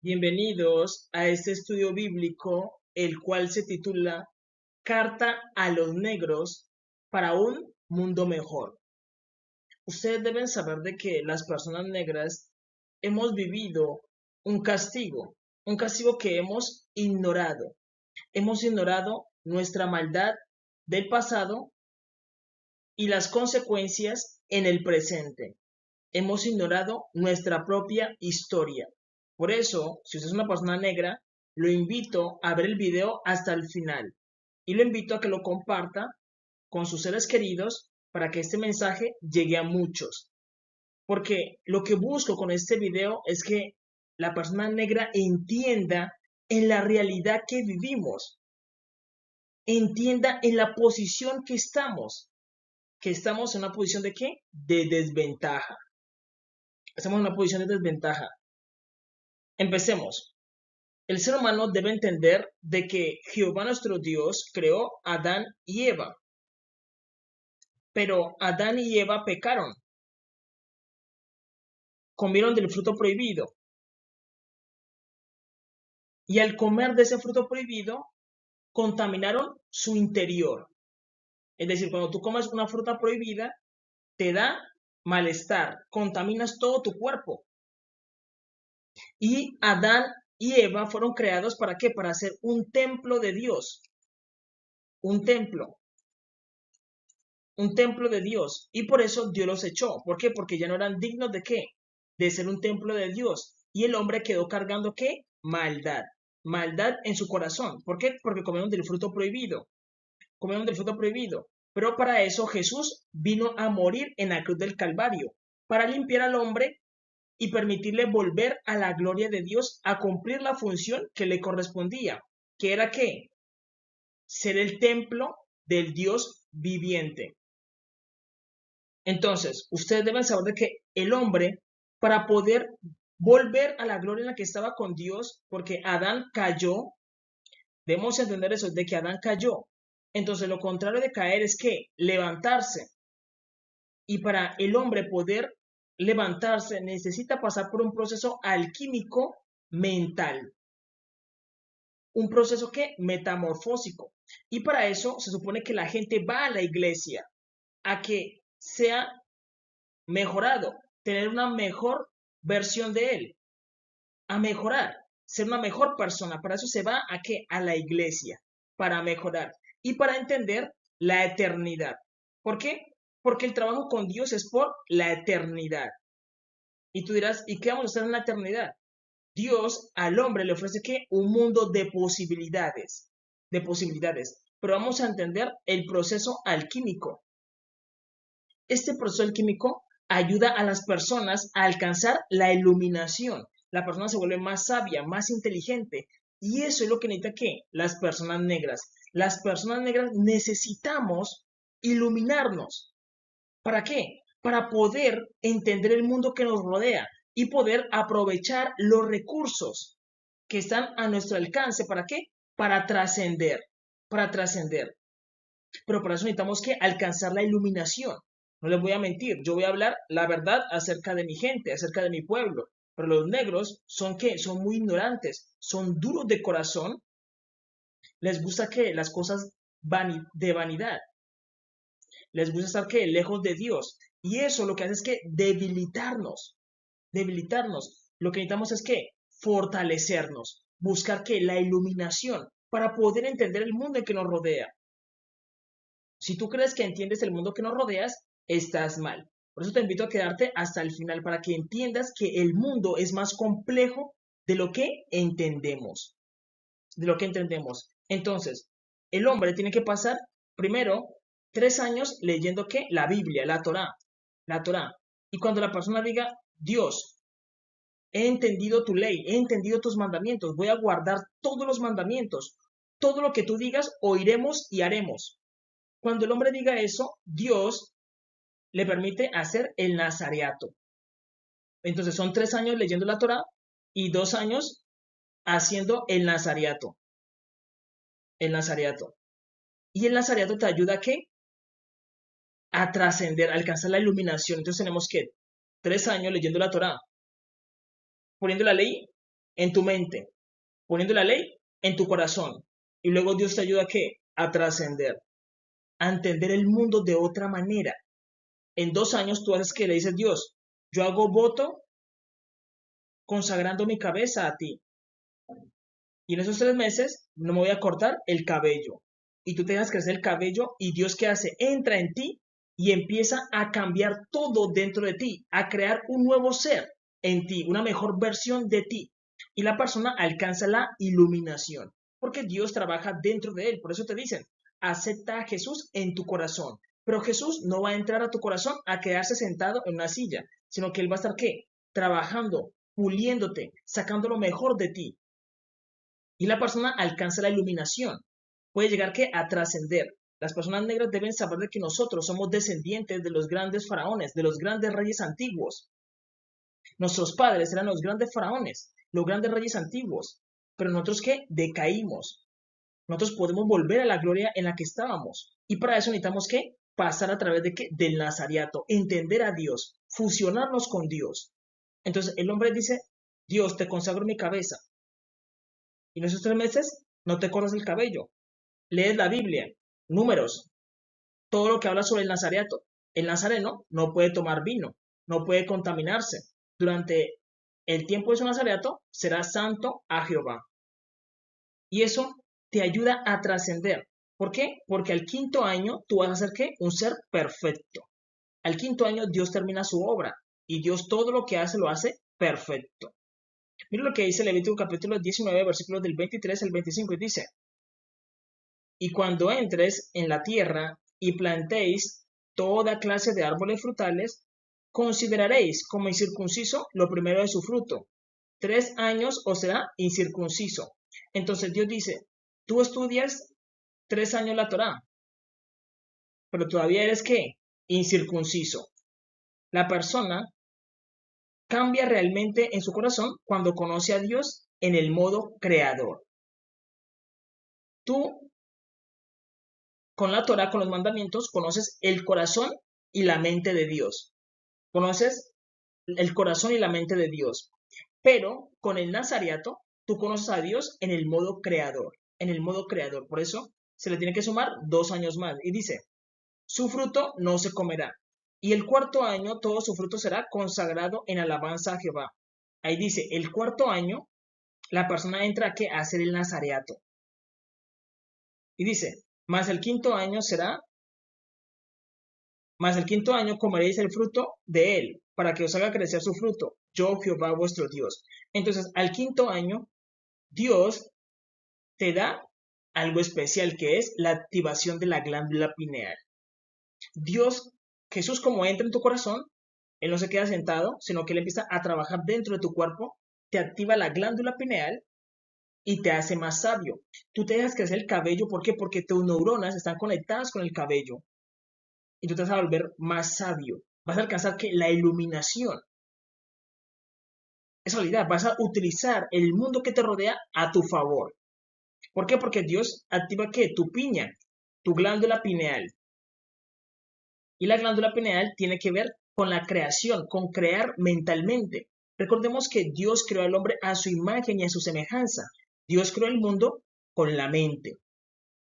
Bienvenidos a este estudio bíblico, el cual se titula Carta a los Negros para un mundo mejor. Ustedes deben saber de que las personas negras hemos vivido un castigo que hemos ignorado. Hemos ignorado nuestra maldad del pasado y las consecuencias en el presente. Hemos ignorado nuestra propia historia. Por eso, si usted es una persona negra, lo invito a ver el video hasta el final y lo invito a que lo comparta con sus seres queridos para que este mensaje llegue a muchos. Porque lo que busco con este video es que la persona negra entienda en la realidad que vivimos, entienda en la posición que estamos en una posición de ¿qué? De desventaja. Estamos en una posición de desventaja. Empecemos. El ser humano debe entender de que Jehová nuestro Dios creó a Adán y Eva, pero Adán y Eva pecaron, comieron del fruto prohibido y al comer de ese fruto prohibido contaminaron su interior. Es decir, cuando tú comes una fruta prohibida, te da malestar, contaminas todo tu cuerpo. Y Adán y Eva fueron creados ¿para qué? Para hacer un templo de Dios, un templo. Un templo de Dios. Y por eso Dios los echó. ¿Por qué? Porque ya no eran dignos de qué? De ser un templo de Dios. Y el hombre quedó cargando ¿qué? Maldad. Maldad en su corazón. ¿Por qué? Porque comieron del fruto prohibido. Comieron del fruto prohibido. Pero para eso Jesús vino a morir en la cruz del Calvario. Para limpiar al hombre y permitirle volver a la gloria de Dios a cumplir la función que le correspondía. ¿Que era qué? Ser el templo del Dios viviente. Entonces, ustedes deben saber de que el hombre, para poder volver a la gloria en la que estaba con Dios, porque Adán cayó, debemos entender eso, de que Adán cayó. Entonces, lo contrario de caer es que levantarse. Y para el hombre poder levantarse, necesita pasar por un proceso alquímico mental. Un proceso que metamorfósico. Y para eso se supone que la gente va a la iglesia a que sea mejorado, tener una mejor versión de él, a mejorar, ser una mejor persona. Para eso se va a qué? A la iglesia, para mejorar y para entender la eternidad. ¿Por qué? Porque el trabajo con Dios es por la eternidad. Y tú dirás, ¿y qué vamos a hacer en la eternidad? Dios al hombre le ofrece ¿qué? Un mundo de posibilidades, de posibilidades. Pero vamos a entender el proceso alquímico. Este proceso alquímico ayuda a las personas a alcanzar la iluminación. La persona se vuelve más sabia, más inteligente. Y eso es lo que necesita ¿qué? Las personas negras. Las personas negras necesitamos iluminarnos. ¿Para qué? Para poder entender el mundo que nos rodea y poder aprovechar los recursos que están a nuestro alcance. ¿Para qué? Para trascender. Para trascender. Pero para eso necesitamos que alcanzar la iluminación. No les voy a mentir, yo voy a hablar la verdad acerca de mi gente, acerca de mi pueblo. Pero los negros son ¿qué? Son muy ignorantes, son duros de corazón, les gusta que las cosas de vanidad, les gusta estar ¿qué? Lejos de Dios. Y eso lo que hace es que debilitarnos, debilitarnos. Lo que necesitamos es que fortalecernos, buscar que la iluminación para poder entender el mundo en que nos rodea. Si tú crees que entiendes el mundo que nos rodeas, estás mal. Por eso te invito a quedarte hasta el final para que entiendas que el mundo es más complejo de lo que entendemos. De lo que entendemos. Entonces, el hombre tiene que pasar primero 3 años leyendo ¿qué? La Biblia, la Torá. La Torá. Y cuando la persona diga, Dios, he entendido tu ley, he entendido tus mandamientos, voy a guardar todos los mandamientos. Todo lo que tú digas, oiremos y haremos. Cuando el hombre diga eso, Dios le permite hacer el nazareato. Entonces son 3 años leyendo la Torá y 2 años haciendo el nazareato. El nazareato. Y el nazareato te ayuda a qué? A trascender, a alcanzar la iluminación. Entonces tenemos que 3 años leyendo la Torá, poniendo la ley en tu mente, poniendo la ley en tu corazón. Y luego Dios te ayuda ¿a qué? A trascender, a entender el mundo de otra manera. En 2 años tú haces que le dices, Dios, yo hago voto consagrando mi cabeza a ti. Y en esos 3 meses no me voy a cortar el cabello. Y tú te dejas crecer el cabello y Dios ¿qué hace? Entra en ti y empieza a cambiar todo dentro de ti, a crear un nuevo ser en ti, una mejor versión de ti. Y la persona alcanza la iluminación, porque Dios trabaja dentro de él. Por eso te dicen, acepta a Jesús en tu corazón. Pero Jesús no va a entrar a tu corazón a quedarse sentado en una silla, sino que Él va a estar ¿qué? Trabajando, puliéndote, sacando lo mejor de ti. Y la persona alcanza la iluminación. Puede llegar ¿qué? A trascender. Las personas negras deben saber de que nosotros somos descendientes de los grandes faraones, de los grandes reyes antiguos. Nuestros padres eran los grandes faraones, los grandes reyes antiguos. Pero nosotros ¿qué? Decaímos. Nosotros podemos volver a la gloria en la que estábamos. Y para eso necesitamos ¿qué? Pasar a través de ¿qué? Del Nazariato, entender a Dios, fusionarnos con Dios. Entonces el hombre dice, Dios, te consagro mi cabeza. Y en esos 3 meses no te cortas el cabello. Lees la Biblia, Números, todo lo que habla sobre el Nazareato. El nazareno no puede tomar vino, no puede contaminarse. Durante el tiempo de su Nazareato será santo a Jehová. Y eso te ayuda a trascender. ¿Por qué? Porque al 5.º tú vas a ser ¿qué? Un ser perfecto. Al 5.º Dios termina su obra y Dios todo lo que hace lo hace perfecto. Mira lo que dice Levítico capítulo 19, versículos del 23 al 25 y dice, y cuando entres en la tierra y plantéis toda clase de árboles frutales, consideraréis como incircunciso lo primero de su fruto. 3 años os será incircunciso. Entonces Dios dice, tú estudias 3 años la Torá, pero todavía eres ¿qué? Incircunciso. La persona cambia realmente en su corazón cuando conoce a Dios en el modo creador. Tú con la Torah, con los mandamientos, conoces el corazón y la mente de Dios. Conoces el corazón y la mente de Dios. Pero con el Nazariato, tú conoces a Dios en el modo creador. En el modo creador. Por eso se le tiene que sumar 2 años más. Y dice, su fruto no se comerá. Y el 4.º, todo su fruto será consagrado en alabanza a Jehová. Ahí dice, el 4.º, la persona entra a hacer el Nazareato. Y dice, más el 5.º será, más el 5.º comeréis el fruto de él, para que os haga crecer su fruto, yo Jehová vuestro Dios. Entonces, al 5.º, Dios te da algo especial que es la activación de la glándula pineal. Dios, Jesús como entra en tu corazón, Él no se queda sentado, sino que Él empieza a trabajar dentro de tu cuerpo, te activa la glándula pineal y te hace más sabio. Tú te dejas crecer el cabello, ¿por qué? Porque tus neuronas están conectadas con el cabello y tú te vas a volver más sabio. Vas a alcanzar que la iluminación. Es realidad, vas a utilizar el mundo que te rodea a tu favor. ¿Por qué? Porque Dios activa ¿qué? Tu piña, tu glándula pineal. Y la glándula pineal tiene que ver con la creación, con crear mentalmente. Recordemos que Dios creó al hombre a su imagen y a su semejanza. Dios creó el mundo con la mente,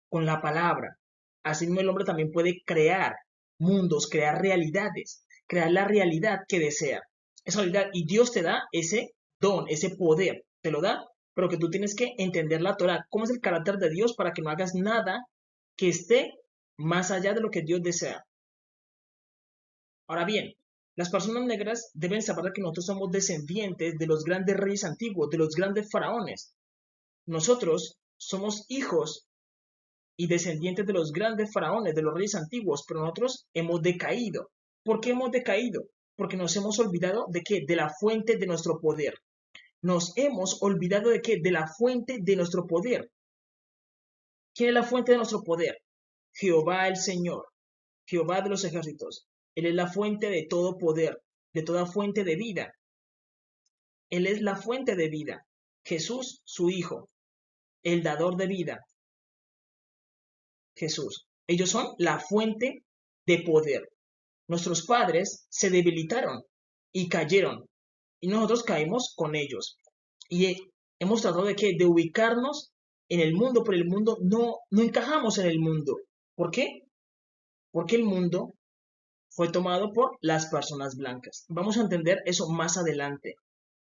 con la palabra. Asimismo, el hombre también puede crear mundos, crear realidades, crear la realidad que desea. Esa realidad, y Dios te da ese don, ese poder, te lo da, pero que tú tienes que entender la Torah, cómo es el carácter de Dios para que no hagas nada que esté más allá de lo que Dios desea. Ahora bien, las personas negras deben saber que nosotros somos descendientes de los grandes reyes antiguos, de los grandes faraones. Nosotros somos hijos y descendientes de los grandes faraones, de los reyes antiguos, pero nosotros hemos decaído. ¿Por qué hemos decaído? Porque nos hemos olvidado de qué? De la fuente de nuestro poder. Nos hemos olvidado de qué? De la fuente de nuestro poder. ¿Quién es la fuente de nuestro poder? Jehová el Señor, Jehová de los ejércitos. Él es la fuente de todo poder, de toda fuente de vida. Él es la fuente de vida. Jesús, su Hijo, el dador de vida. Jesús. Ellos son la fuente de poder. Nuestros padres se debilitaron y cayeron, y nosotros caímos con ellos. Y hemos tratado de qué, de ubicarnos en el mundo, pero el mundo no encajamos en el mundo. ¿Por qué? Porque el mundo fue tomado por las personas blancas. Vamos a entender eso más adelante.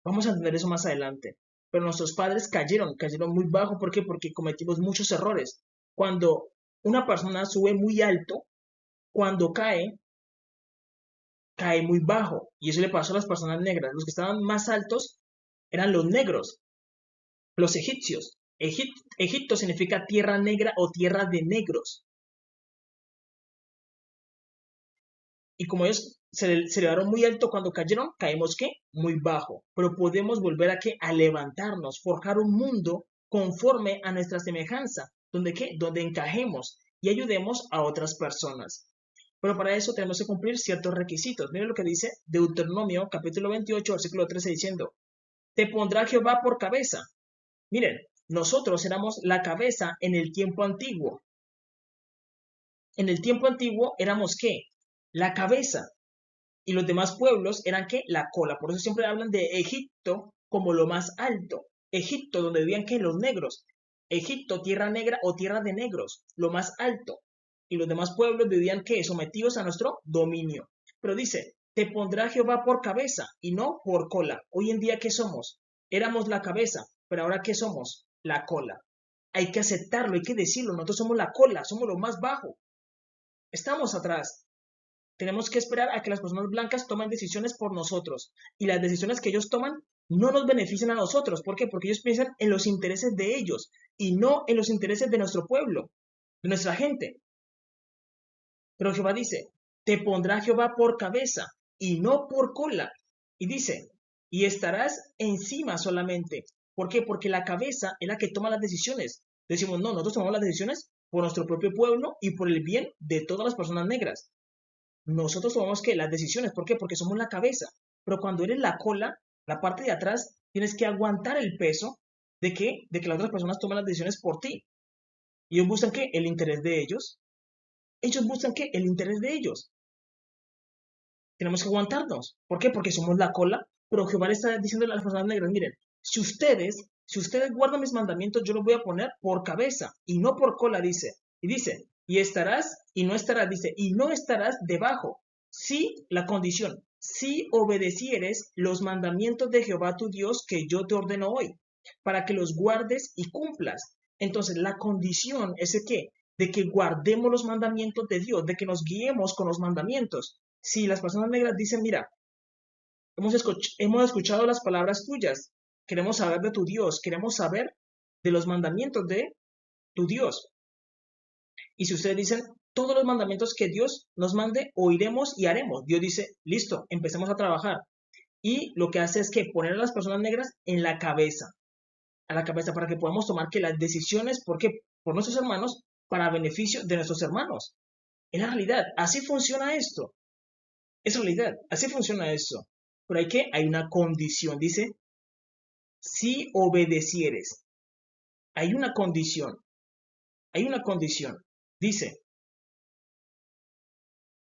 Vamos a entender eso más adelante. Pero nuestros padres cayeron muy bajo. ¿Por qué? Porque cometimos muchos errores. Cuando una persona sube muy alto, cuando cae muy bajo. Y eso le pasó a las personas negras. Los que estaban más altos eran los negros, los egipcios. Egipto significa tierra negra o tierra de negros. Y como ellos se elevaron muy alto cuando cayeron, caemos ¿qué? Muy bajo. Pero podemos volver a ¿qué? A levantarnos, forjar un mundo conforme a nuestra semejanza, donde ¿qué? Donde encajemos y ayudemos a otras personas. Pero para eso tenemos que cumplir ciertos requisitos. Miren lo que dice Deuteronomio capítulo 28, versículo 13 diciendo, te pondrá Jehová por cabeza. Miren, nosotros éramos la cabeza en el tiempo antiguo. En el tiempo antiguo éramos ¿qué? La cabeza. Y los demás pueblos eran ¿qué? La cola. Por eso siempre hablan de Egipto como lo más alto. Egipto, donde vivían ¿qué? Los negros. Egipto, tierra negra o tierra de negros, lo más alto. Y los demás pueblos vivían ¿qué? Sometidos a nuestro dominio. Pero dice, te pondrá Jehová por cabeza y no por cola. Hoy en día, ¿qué somos? Éramos la cabeza, pero ahora ¿qué somos? La cola. Hay que aceptarlo, hay que decirlo. Nosotros somos la cola, somos lo más bajo. Estamos atrás. Tenemos que esperar a que las personas blancas tomen decisiones por nosotros. Y las decisiones que ellos toman no nos benefician a nosotros. ¿Por qué? Porque ellos piensan en los intereses de ellos y no en los intereses de nuestro pueblo, de nuestra gente. Pero Jehová dice, te pondrá Jehová por cabeza y no por cola. Y dice, y estarás encima solamente. ¿Por qué? Porque la cabeza es la que toma las decisiones. Decimos, no, nosotros tomamos las decisiones por nuestro propio pueblo y por el bien de todas las personas negras. Nosotros tomamos que las decisiones, ¿por qué? Porque somos la cabeza. Pero cuando eres la cola, la parte de atrás, tienes que aguantar el peso de que las otras personas tomen las decisiones por ti. Y ellos buscan ¿qué? El interés de ellos. Ellos buscan ¿qué? El interés de ellos. Tenemos que aguantarnos. ¿Por qué? Porque somos la cola. Pero Jehová le está diciendo a las personas negras, miren, si ustedes guardan mis mandamientos, yo los voy a poner por cabeza y no por cola, dice. Y dice, y estarás y no estarás, dice, y no estarás debajo. Si la condición, si obedecieres los mandamientos de Jehová tu Dios que yo te ordeno hoy, para que los guardes y cumplas. Entonces, la condición es de qué? De que guardemos los mandamientos de Dios, de que nos guiemos con los mandamientos. Si las personas negras dicen, mira, hemos escuchado las palabras tuyas, queremos saber de tu Dios, queremos saber de los mandamientos de tu Dios. Y si ustedes dicen, todos los mandamientos que Dios nos mande, oiremos y haremos. Dios dice, listo, empecemos a trabajar. Y lo que hace es que poner a las personas negras en la cabeza, a la cabeza, para que podamos tomar que las decisiones, porque por nuestros hermanos, para beneficio de nuestros hermanos. En la realidad, así funciona esto. Es realidad, así funciona esto. Pero hay una condición, dice, si obedecieres. Hay una condición, hay una condición. Dice,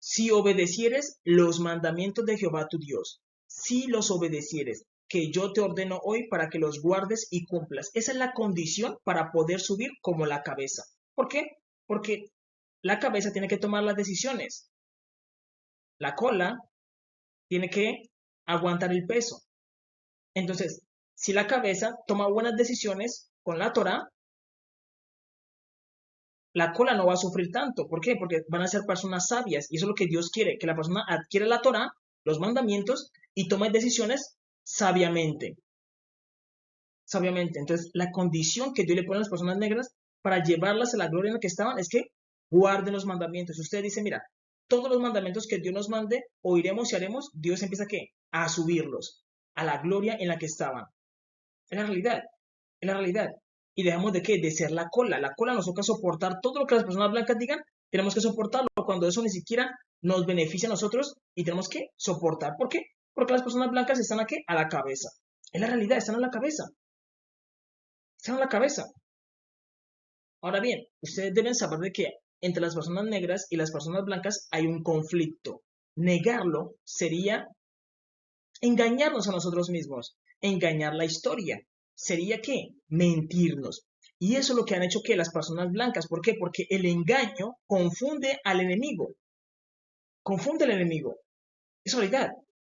si obedecieres los mandamientos de Jehová tu Dios, si los obedecieres, que yo te ordeno hoy para que los guardes y cumplas. Esa es la condición para poder subir como la cabeza. ¿Por qué? Porque la cabeza tiene que tomar las decisiones. La cola tiene que aguantar el peso. Entonces, si la cabeza toma buenas decisiones con la Torah, la cola no va a sufrir tanto. ¿Por qué? Porque van a ser personas sabias y eso es lo que Dios quiere, que la persona adquiera la Torah, los mandamientos y tome decisiones sabiamente. Sabiamente. Entonces, la condición que Dios le pone a las personas negras para llevarlas a la gloria en la que estaban es que guarden los mandamientos. Usted dice, mira, todos los mandamientos que Dios nos mande, oiremos y haremos, Dios empieza ¿qué? A subirlos a la gloria en la que estaban. Es la realidad, es la realidad. Y dejamos de qué, de ser la cola. La cola nos toca soportar todo lo que las personas blancas digan, tenemos que soportarlo cuando eso ni siquiera nos beneficia a nosotros y tenemos que soportar. ¿Por qué? Porque las personas blancas están aquí a la cabeza. Es la realidad, están a la cabeza. Están a la cabeza. Ahora bien, ustedes deben saber de que entre las personas negras y las personas blancas hay un conflicto. Negarlo sería engañarnos a nosotros mismos, engañar la historia. sería ¿qué? Mentirnos. Y eso es lo que han hecho que las personas blancas. ¿Por qué? Porque el engaño confunde al enemigo. Confunde al enemigo. Es realidad.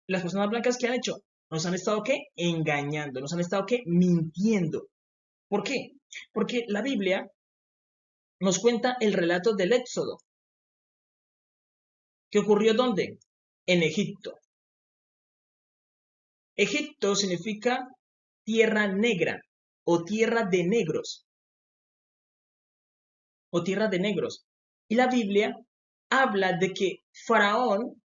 Las personas blancas que han hecho nos han estado ¿qué? Engañando, nos han estado ¿qué? Mintiendo. ¿Por qué? Porque la Biblia nos cuenta el relato del Éxodo. ¿Qué ocurrió dónde? En Egipto. Egipto significa tierra negra o tierra de negros o tierra de negros. Y la Biblia habla de que Faraón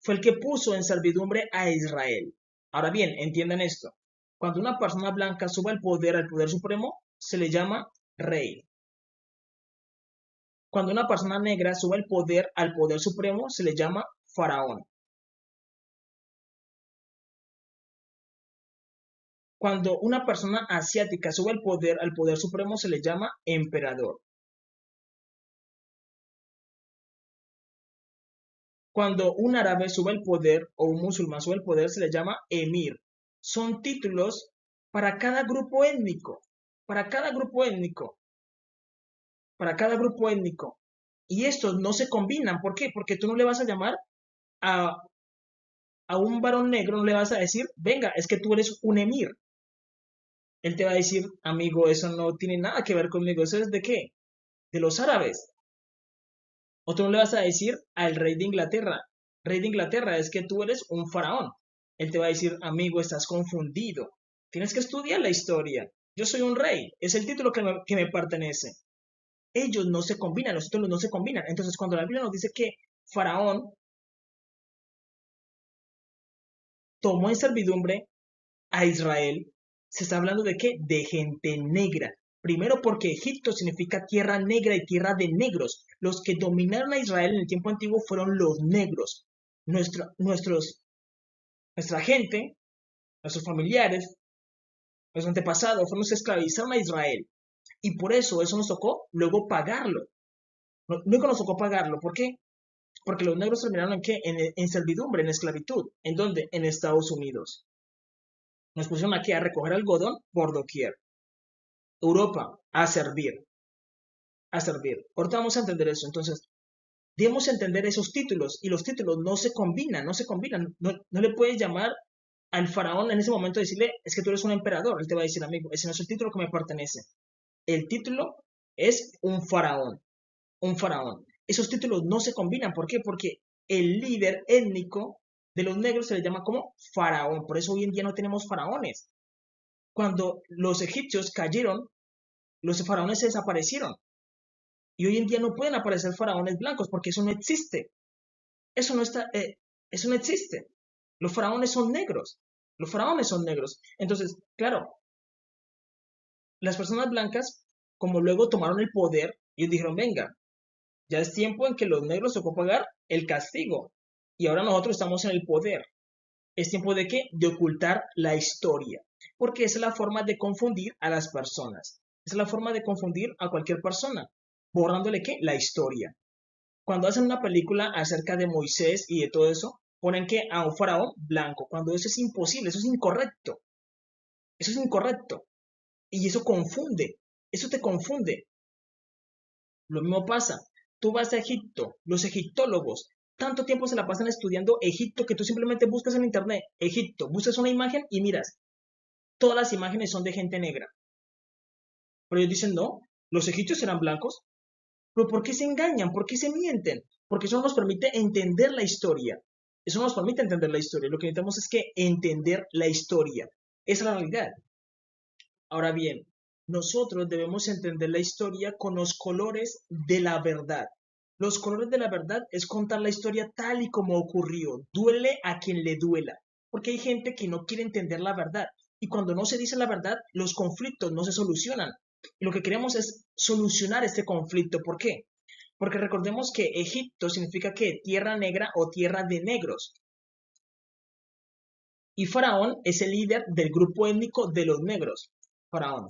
fue el que puso en servidumbre a Israel. Ahora bien, entiendan esto. Cuando una persona blanca sube al poder supremo, se le llama rey. Cuando una persona negra sube al poder supremo, se le llama faraón. Cuando una persona asiática sube al poder supremo, se le llama emperador. Cuando un árabe sube al poder o un musulmán sube al poder, se le llama emir. Son títulos para cada grupo étnico, para cada grupo étnico, para cada grupo étnico. Y estos no se combinan. ¿Por qué? Porque tú no le vas a llamar a, a un varón negro, no le vas a decir, venga, es que tú eres un emir. Él te va a decir, amigo, eso no tiene nada que ver conmigo. ¿Eso es de qué? De los árabes. O tú no le vas a decir al rey de Inglaterra, es que tú eres un faraón. Él te va a decir, amigo, estás confundido. Tienes que estudiar la historia. Yo soy un rey, es el título que me pertenece. Ellos no se combinan, los títulos no se combinan. Entonces, cuando la Biblia nos dice que Faraón tomó en servidumbre a Israel, se está hablando de qué? De gente negra. Primero porque Egipto significa tierra negra y tierra de negros. Los que dominaron a Israel en el tiempo antiguo fueron los negros. Nuestra gente, nuestros familiares, nuestros antepasados fueron los que esclavizaron a Israel. Y por eso nos tocó luego pagarlo. Luego nos tocó pagarlo. ¿Por qué? Porque los negros terminaron en qué? En servidumbre, en esclavitud. ¿En dónde? En Estados Unidos. Nos pusieron aquí a recoger algodón por doquier. Europa, a servir. A servir. Ahorita vamos a entender eso. Entonces, debemos entender esos títulos. Y los títulos no se combinan, no se combinan. No le puedes llamar al faraón en ese momento y decirle, es que tú eres un emperador. Él te va a decir, amigo, ese no es el título que me pertenece. El título es un faraón. Un faraón. Esos títulos no se combinan. ¿Por qué? Porque el líder étnico de los negros se le llama como faraón. Por eso hoy en día no tenemos faraones. Cuando los egipcios cayeron, los faraones se desaparecieron. Y hoy en día no pueden aparecer faraones blancos porque eso no existe. Eso no está, eso no existe. Los faraones son negros. Los faraones son negros. Entonces, claro, las personas blancas, como luego tomaron el poder, ellos dijeron, venga, ya es tiempo en que los negros tocó pagar el castigo. Y ahora nosotros estamos en el poder. ¿Es tiempo de qué? De ocultar la historia. Porque esa es la forma de confundir a las personas. Esa es la forma de confundir a cualquier persona. Borrándole qué? La historia. Cuando hacen una película acerca de Moisés y de todo eso, ponen que a un faraón blanco, cuando eso es imposible, eso es incorrecto. Eso es incorrecto. Y eso confunde. Eso te confunde. Lo mismo pasa. Tú vas a Egipto, los egiptólogos, tanto tiempo se la pasan estudiando Egipto que tú simplemente buscas en internet Egipto, buscas una imagen y miras, todas las imágenes son de gente negra. Pero ellos dicen, no, los egipcios eran blancos. Pero ¿por qué se engañan? ¿Por qué se mienten? Porque eso nos permite entender la historia. Eso nos permite entender la historia. Lo que necesitamos es que entender la historia. Esa es la realidad. Ahora bien, nosotros debemos entender la historia con los colores de la verdad. Los colores de la verdad es contar la historia tal y como ocurrió. Duele a quien le duela. Porque hay gente que no quiere entender la verdad. Y cuando no se dice la verdad, los conflictos no se solucionan. Y lo que queremos es solucionar este conflicto. ¿Por qué? Porque recordemos que Egipto significa que tierra negra o tierra de negros. Y Faraón es el líder del grupo étnico de los negros. Faraón.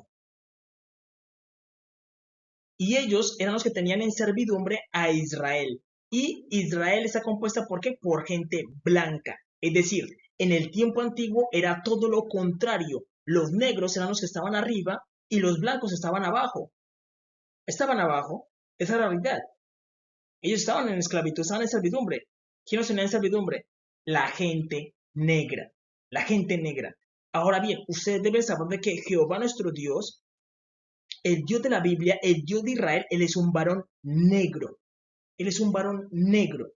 Y ellos eran los que tenían en servidumbre a Israel. Y Israel está compuesta ¿por qué? Por gente blanca. Es decir, en el tiempo antiguo era todo lo contrario. Los negros eran los que estaban arriba y los blancos estaban abajo. Estaban abajo, esa era la realidad. Ellos estaban en esclavitud, estaban en servidumbre. ¿Quién los tenía en servidumbre? La gente negra. La gente negra. Ahora bien, ustedes deben saber de que Jehová nuestro Dios, el Dios de la Biblia, el Dios de Israel, Él es un varón negro. Él es un varón negro.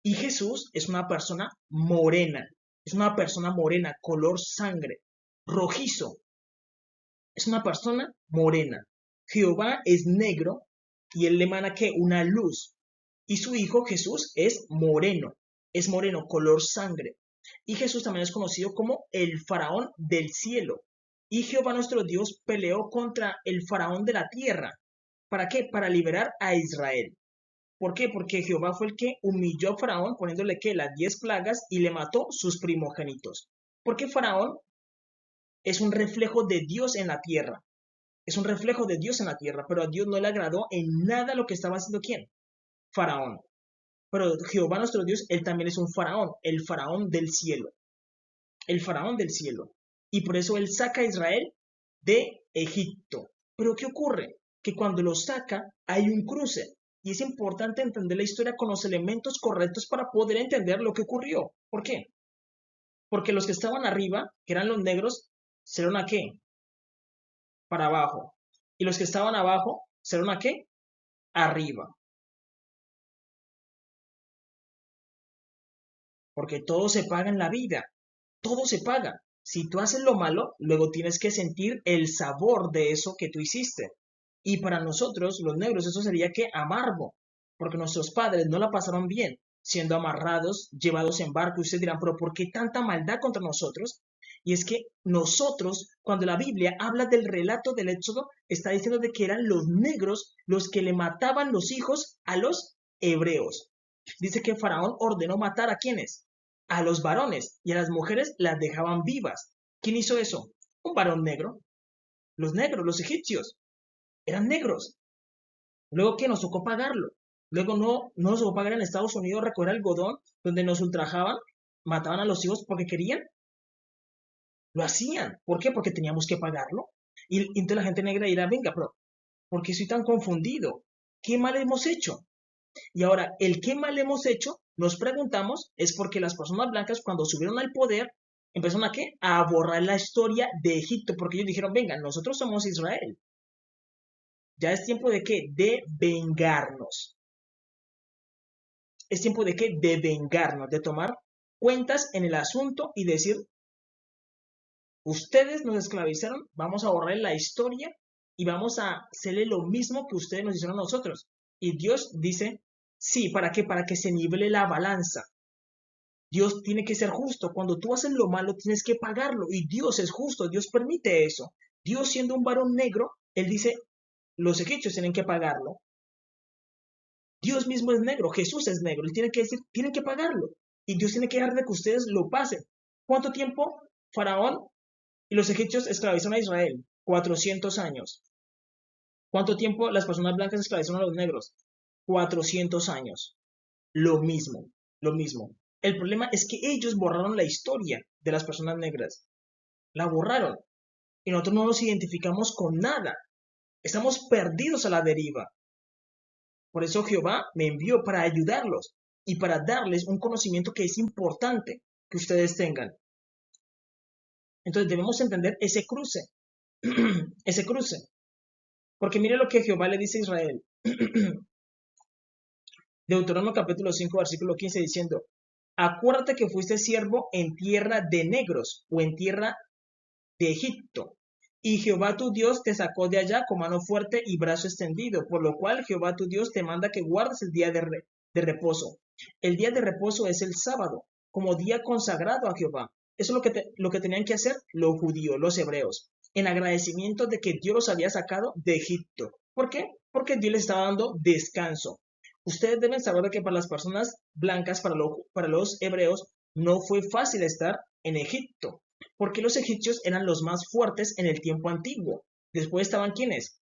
Y Jesús es una persona morena. Es una persona morena, color sangre, rojizo. Es una persona morena. Jehová es negro y él le emana que una luz. Y su hijo Jesús es moreno, color sangre. Y Jesús también es conocido como el faraón del cielo. Y Jehová nuestro Dios peleó contra el faraón de la tierra. ¿Para qué? Para liberar a Israel. ¿Por qué? Porque Jehová fue el que humilló a Faraón poniéndole que las 10 plagas y le mató sus primogénitos. Porque Faraón es un reflejo de Dios en la tierra. Es un reflejo de Dios en la tierra, pero a Dios no le agradó en nada lo que estaba haciendo ¿quién? Faraón. Pero Jehová nuestro Dios, él también es un faraón, el faraón del cielo. El faraón del cielo. Y por eso él saca a Israel de Egipto. Pero ¿qué ocurre? Que cuando lo saca hay un cruce. Y es importante entender la historia con los elementos correctos para poder entender lo que ocurrió. ¿Por qué? Porque los que estaban arriba, que eran los negros, se fueron a qué? Para abajo. Y los que estaban abajo, se fueron a qué? Arriba. Porque todo se paga en la vida. Todo se paga. Si tú haces lo malo, luego tienes que sentir el sabor de eso que tú hiciste. Y para nosotros, los negros, eso sería que amargo, porque nuestros padres no la pasaron bien, siendo amarrados, llevados en barco. Y ustedes dirán, pero ¿por qué tanta maldad contra nosotros? Y es que nosotros, cuando la Biblia habla del relato del Éxodo, está diciendo de que eran los negros los que le mataban los hijos a los hebreos. Dice que Faraón ordenó matar a quienes, a los varones, y a las mujeres las dejaban vivas. ¿Quién hizo eso? Un varón negro. Los negros, los egipcios, eran negros. Luego que nos tocó pagarlo. Luego no nos tocó pagar en Estados Unidos recoger algodón, donde nos ultrajaban, mataban a los hijos porque querían. Lo hacían. ¿Por qué? Porque teníamos que pagarlo. Y entonces la gente negra dirá, venga, pero ¿por qué soy tan confundido? ¿Qué mal hemos hecho? Y ahora, el qué mal hemos hecho, nos preguntamos, es porque las personas blancas cuando subieron al poder, empezaron a qué? A borrar la historia de Egipto, porque ellos dijeron, venga, nosotros somos Israel. Ya es tiempo de qué? De vengarnos. Es tiempo de qué? De vengarnos, de tomar cuentas en el asunto y decir, ustedes nos esclavizaron, vamos a borrar la historia y vamos a hacerle lo mismo que ustedes nos hicieron a nosotros. Y Dios dice, sí, ¿para qué? Para que se nivele la balanza. Dios tiene que ser justo. Cuando tú haces lo malo, tienes que pagarlo. Y Dios es justo. Dios permite eso. Dios siendo un varón negro, él dice, los egipcios tienen que pagarlo. Dios mismo es negro. Jesús es negro. Él tiene que decir, tienen que pagarlo. Y Dios tiene que dejar de que ustedes lo pasen. ¿Cuánto tiempo Faraón y los egipcios esclavizaron a Israel? 400 años. ¿Cuánto tiempo las personas blancas esclavizaron a los negros? 400 años. Lo mismo, lo mismo. El problema es que ellos borraron la historia de las personas negras. La borraron. Y nosotros no nos identificamos con nada. Estamos perdidos a la deriva. Por eso Jehová me envió para ayudarlos y para darles un conocimiento que es importante que ustedes tengan. Entonces debemos entender ese cruce. Ese cruce. Porque mire lo que Jehová le dice a Israel. Deuteronomio capítulo 5, versículo 15, diciendo, acuérdate que fuiste siervo en tierra de negros o en tierra de Egipto. Y Jehová tu Dios te sacó de allá con mano fuerte y brazo extendido, por lo cual Jehová tu Dios te manda que guardes el día de reposo. El día de reposo es el sábado, como día consagrado a Jehová. Eso es lo que tenían que hacer los judíos, los hebreos, en agradecimiento de que Dios los había sacado de Egipto. ¿Por qué? Porque Dios les estaba dando descanso. Ustedes deben saber que para las personas blancas, para los hebreos, no fue fácil estar en Egipto, porque los egipcios eran los más fuertes en el tiempo antiguo. Después estaban ¿quiénes?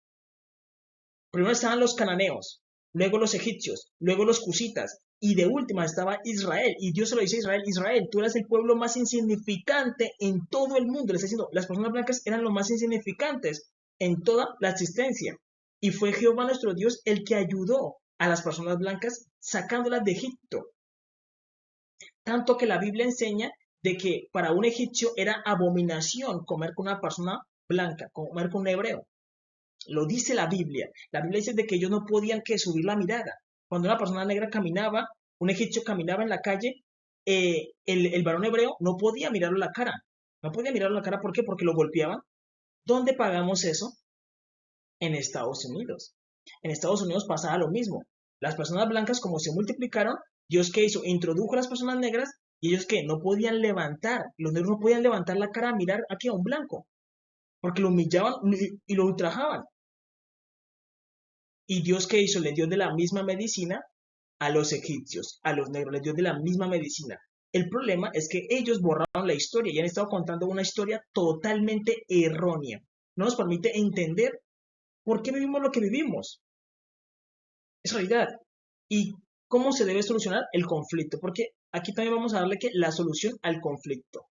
Primero estaban los cananeos, luego los egipcios, luego los cusitas, y de última estaba Israel. Y Dios se lo dice a Israel, Israel, tú eres el pueblo más insignificante en todo el mundo. Le está diciendo, las personas blancas eran los más insignificantes en toda la existencia. Y fue Jehová nuestro Dios el que ayudó a las personas blancas sacándolas de Egipto. Tanto que la Biblia enseña de que para un egipcio era abominación comer con una persona blanca, comer con un hebreo. Lo dice la Biblia. La Biblia dice de que ellos no podían que subir la mirada. Cuando una persona negra caminaba, un egipcio caminaba en la calle, el varón hebreo no podía mirarlo a la cara. No podía mirarlo a la cara, ¿por qué? Porque lo golpeaban. ¿Dónde pagamos eso? En Estados Unidos. En Estados Unidos pasaba lo mismo. Las personas blancas, como se multiplicaron, Dios qué hizo, introdujo a las personas negras y ellos que no podían levantar, los negros no podían levantar la cara a mirar aquí a un blanco, porque lo humillaban y lo ultrajaban. Y Dios qué hizo, le dio de la misma medicina a los egipcios, a los negros, les dio de la misma medicina. El problema es que ellos borraron la historia y han estado contando una historia totalmente errónea. No nos permite entender por qué vivimos lo que vivimos. Es realidad. ¿Y cómo se debe solucionar el conflicto? Porque aquí también vamos a darle que la solución al conflicto.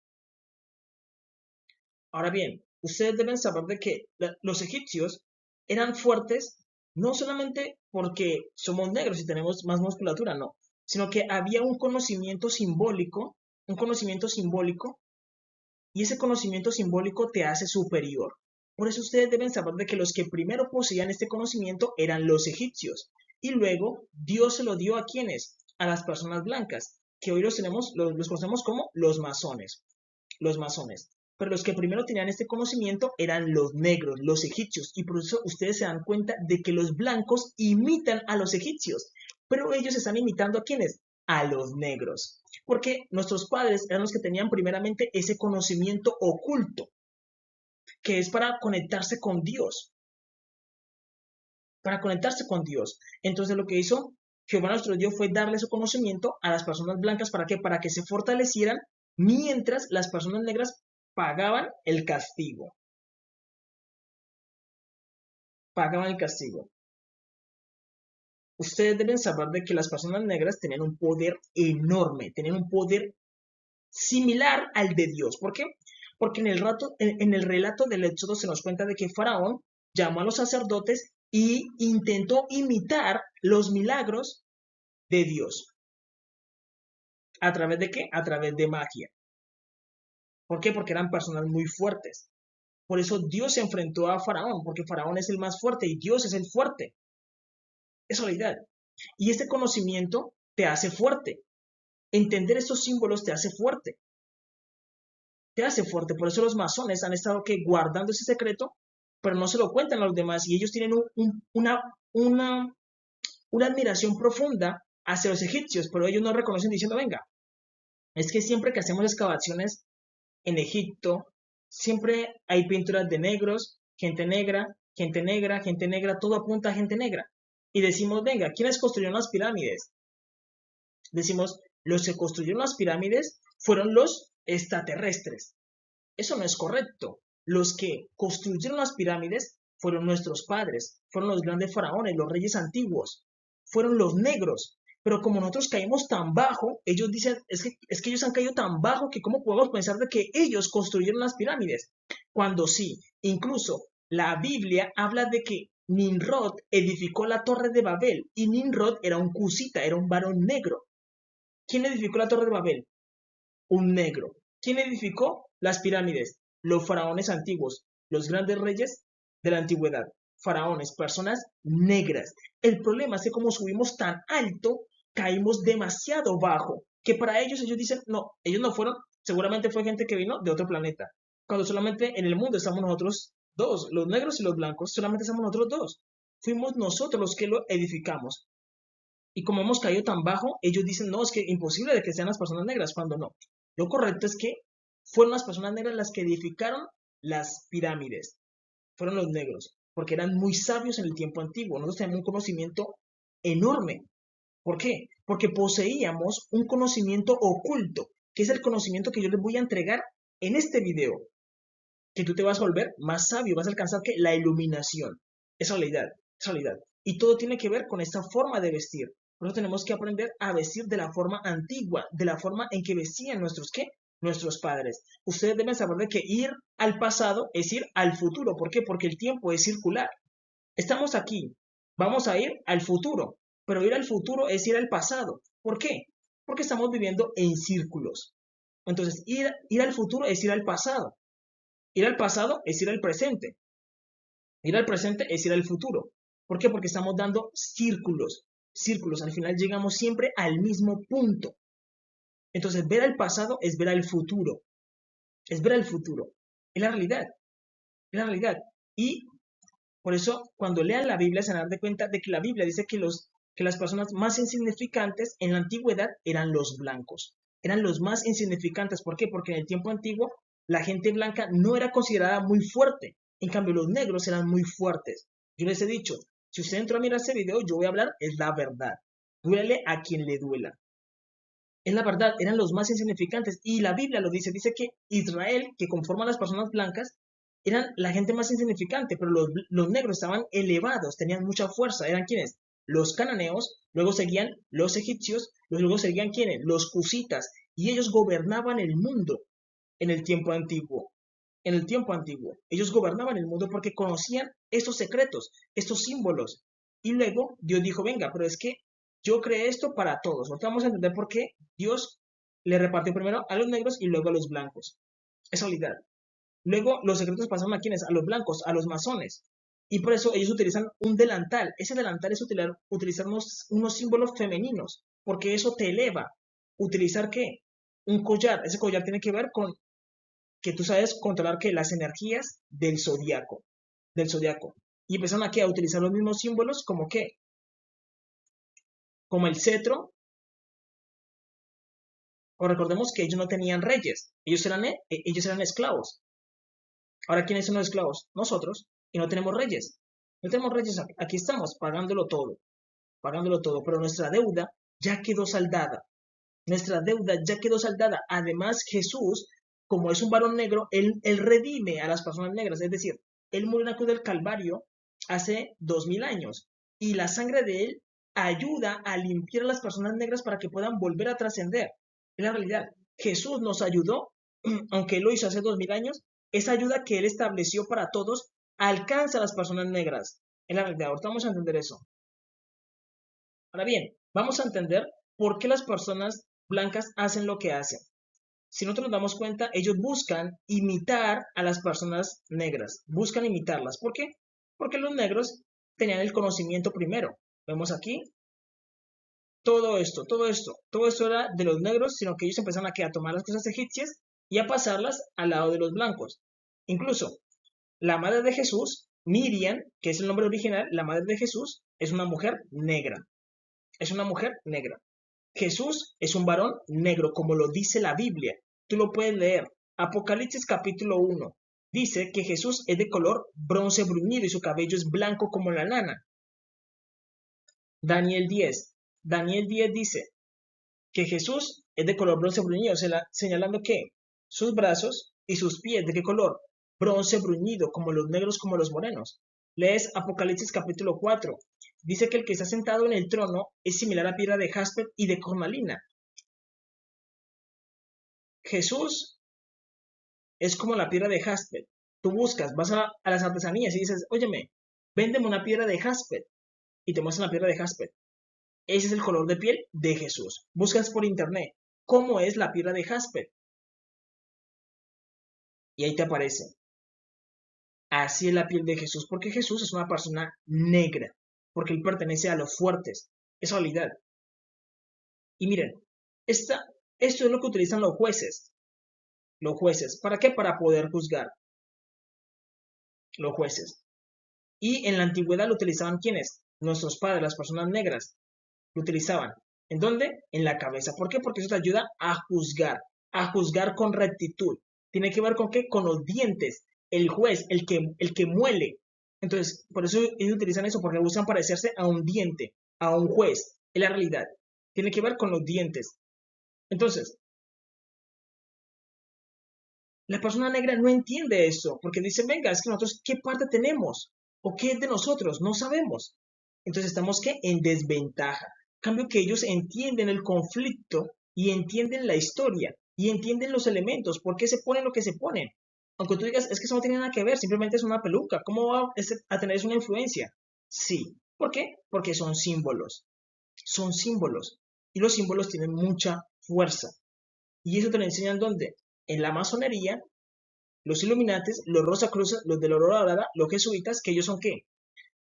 Ahora bien, ustedes deben saber de que los egipcios eran fuertes no solamente porque somos negros y tenemos más musculatura, no, sino que había un conocimiento simbólico, y ese conocimiento simbólico te hace superior. Por eso ustedes deben saber de que los que primero poseían este conocimiento eran los egipcios. Y luego Dios se lo dio a quienes, a las personas blancas, que hoy los conocemos como los masones. Los masones. Pero los que primero tenían este conocimiento eran los negros, los egipcios. Y por eso ustedes se dan cuenta de que los blancos imitan a los egipcios. Pero ellos están imitando a quienes, a los negros. Porque nuestros padres eran los que tenían primeramente ese conocimiento oculto, que es para conectarse con Dios. Para conectarse con Dios. Entonces lo que hizo Jehová nuestro Dios fue darle su conocimiento a las personas blancas. ¿Para qué? Para que se fortalecieran mientras las personas negras pagaban el castigo. Pagaban el castigo. Ustedes deben saber de que las personas negras tenían un poder enorme, tenían un poder similar al de Dios. ¿Por qué? Porque en el relato del Éxodo se nos cuenta de que Faraón llamó a los sacerdotes y intentó imitar los milagros de Dios. ¿A través de qué? A través de magia. ¿Por qué? Porque eran personas muy fuertes. Por eso Dios se enfrentó a Faraón, porque Faraón es el más fuerte y Dios es el fuerte. Es realidad. Y este conocimiento te hace fuerte. Entender estos símbolos te hace fuerte. Te hace fuerte. Por eso los masones han estado guardando ese secreto, pero no se lo cuentan a los demás. Y ellos tienen una admiración profunda hacia los egipcios, pero ellos no reconocen diciendo, venga, es que siempre que hacemos excavaciones en Egipto, siempre hay pinturas de negros, gente negra, gente negra, gente negra, todo apunta a gente negra. Y decimos, venga, ¿quiénes construyeron las pirámides? Decimos, los que construyeron las pirámides fueron los extraterrestres. Eso no es correcto. Los que construyeron las pirámides fueron nuestros padres, fueron los grandes faraones, los reyes antiguos, fueron los negros. Pero como nosotros caímos tan bajo, ellos dicen, es que ellos han caído tan bajo que cómo podemos pensar de que ellos construyeron las pirámides. Cuando sí, incluso la Biblia habla de que Nimrod edificó la torre de Babel y Nimrod era un cusita, era un varón negro. ¿Quién edificó la torre de Babel? Un negro. ¿Quién edificó las pirámides? Los faraones antiguos, los grandes reyes de la antigüedad. Faraones, personas negras. El problema es que como subimos tan alto, caímos demasiado bajo, que para ellos dicen, no, ellos no fueron, seguramente fue gente que vino de otro planeta. Cuando solamente en el mundo estamos nosotros dos, los negros y los blancos, solamente estamos nosotros dos. Fuimos nosotros los que lo edificamos. Y como hemos caído tan bajo, ellos dicen, no, es que imposible de que sean las personas negras, cuando no. Lo correcto es que fueron las personas negras las que edificaron las pirámides. Fueron los negros, porque eran muy sabios en el tiempo antiguo. Nosotros tenemos un conocimiento enorme. ¿Por qué? Porque poseíamos un conocimiento oculto, que es el conocimiento que yo les voy a entregar en este video. Que tú te vas a volver más sabio, vas a alcanzar la iluminación. Es realidad, es realidad. Y todo tiene que ver con esta forma de vestir. Por eso tenemos que aprender a vestir de la forma antigua, de la forma en que vestían nuestros, ¿qué? Nuestros padres. Ustedes deben saber de que ir al pasado es ir al futuro. ¿Por qué? Porque el tiempo es circular. Estamos aquí, vamos a ir al futuro, pero ir al futuro es ir al pasado. ¿Por qué? Porque estamos viviendo en círculos. Entonces, ir al futuro es ir al pasado. Ir al pasado es ir al presente. Ir al presente es ir al futuro. ¿Por qué? Porque estamos dando círculos. Círculos. Al final llegamos siempre al mismo punto. Entonces, ver al pasado es ver al futuro. Es ver al futuro. Es la realidad. Es la realidad. Y por eso, cuando lean la Biblia, se van a dar de cuenta de que la Biblia dice que las personas más insignificantes en la antigüedad eran los blancos. Eran los más insignificantes. ¿Por qué? Porque en el tiempo antiguo la gente blanca no era considerada muy fuerte. En cambio, los negros eran muy fuertes. Yo les he dicho, si usted entró a mirar este video, yo voy a hablar, es la verdad. Duele a quien le duela. Es la verdad, eran los más insignificantes. Y la Biblia lo dice, dice que Israel, que conforma a las personas blancas, eran la gente más insignificante, pero los negros estaban elevados, tenían mucha fuerza. ¿Eran quiénes? Los cananeos, luego seguían los egipcios, luego seguían quiénes? Los cusitas. Y ellos gobernaban el mundo en el tiempo antiguo. En el tiempo antiguo. Ellos gobernaban el mundo porque conocían estos secretos, estos símbolos. Y luego Dios dijo, venga, pero es que yo creé esto para todos. Ahorita vamos a entender por qué Dios le repartió primero a los negros y luego a los blancos. Es realidad. Luego los secretos pasaron a quienes, a los blancos, a los masones. Y por eso ellos utilizan un delantal. Ese delantal es utilizar unos símbolos femeninos, porque eso te eleva. ¿Utilizar qué? Un collar. Ese collar tiene que ver con que tú sabes controlar que las energías del zodiaco. Del zodiaco. Y empezaron aquí a utilizar los mismos símbolos como qué? Como el cetro. O recordemos que ellos no tenían reyes. Ellos eran esclavos. Ahora, ¿quiénes son los esclavos? Nosotros. Y no tenemos reyes. No tenemos reyes. Aquí estamos pagándolo todo. Pagándolo todo. Pero nuestra deuda ya quedó saldada. Nuestra deuda ya quedó saldada. Además, Jesús, como es un varón negro, él redime a las personas negras. Es decir, él murió en la cruz del Calvario hace 2000 años. Y la sangre de él ayuda a limpiar a las personas negras para que puedan volver a trascender. Es la realidad. Jesús nos ayudó, aunque él lo hizo hace 2000 años, esa ayuda que él estableció para todos alcanza a las personas negras. Es la realidad. Ahorita vamos a entender eso. Ahora bien, vamos a entender por qué las personas blancas hacen lo que hacen. Si nosotros nos damos cuenta, ellos buscan imitar a las personas negras. Buscan imitarlas. ¿Por qué? Porque los negros tenían el conocimiento primero. Vemos aquí todo esto era de los negros, sino que ellos empezaron a tomar las cosas egipcias y a pasarlas al lado de los blancos. Incluso la madre de Jesús, Miriam, que es el nombre original, la madre de Jesús, es una mujer negra. Es una mujer negra. Jesús es un varón negro, como lo dice la Biblia. Tú lo puedes leer. Apocalipsis capítulo 1. Dice que Jesús es de color bronce bruñido y su cabello es blanco como la lana. Daniel 10. Daniel 10 dice que Jesús es de color bronce bruñido, señalando que sus brazos y sus pies, ¿de qué color? Bronce bruñido, como los negros, como los morenos. Lees Apocalipsis capítulo 4. Dice que el que está sentado en el trono es similar a piedra de jaspe y de cornalina. Jesús es como la piedra de jaspe. Tú buscas, vas a las artesanías y dices, óyeme, véndeme una piedra de jaspe. Y te muestran la piedra de jaspe. Ese es el color de piel de Jesús. Buscas por internet cómo es la piedra de jaspe. Y ahí te aparece. Así es la piel de Jesús, porque Jesús es una persona negra, porque él pertenece a los fuertes. Es realidad. Y miren, esto es lo que utilizan los jueces. Los jueces. ¿Para qué? Para poder juzgar. Los jueces. Y en la antigüedad lo utilizaban ¿quiénes? Nuestros padres, las personas negras. Lo utilizaban. ¿En dónde? En la cabeza. ¿Por qué? Porque eso te ayuda a juzgar con rectitud. ¿Tiene que ver con qué? Con los dientes. El juez, el que muele. Entonces, por eso ellos utilizan eso, porque buscan parecerse a un diente, a un juez. Es la realidad. Tiene que ver con los dientes. Entonces, la persona negra no entiende eso, porque dicen, venga, es que nosotros, ¿qué parte tenemos? ¿O qué es de nosotros? No sabemos. Entonces estamos, ¿qué? En desventaja. Cambio que ellos entienden el conflicto y entienden la historia y entienden los elementos, por qué se ponen lo que se ponen. Aunque tú digas, es que eso no tiene nada que ver, simplemente es una peluca. ¿Cómo va a tener eso una influencia? Sí. ¿Por qué? Porque son símbolos. Son símbolos. Y los símbolos tienen mucha fuerza. Y eso te lo enseñan ¿dónde? En la masonería, los Illuminates, los Rosacruces, los de la Aurora Dorada, los jesuitas, que ellos son ¿qué?